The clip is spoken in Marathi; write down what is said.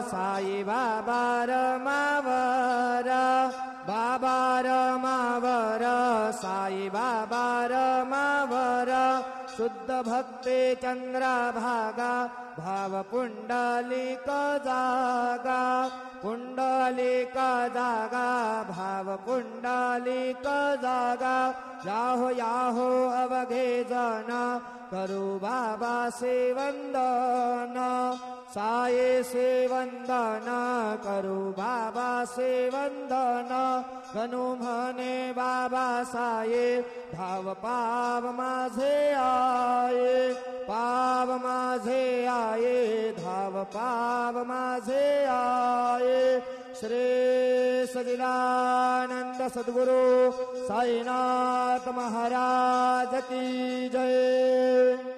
साई बाबा रमावर, बाबा रमावर, साई बाबा रमावर, शुद्ध भक्ते चंद्रभागा, भाव पुंडलिक जागा, पुंडलिक जागा, भाव पुंडलिक जागा, याहो याहो अवघे जन, करू बाबा से वंदन, साये से वंदन, करू बाबा से वंदन, गणू म्हणे बाबा साये, धाव पाव माझे आये, पाव माझे आये, धाव पाव माझे आये। श्री सच्चिदानंद सद्गुरु साईनाथ महाराज की जय।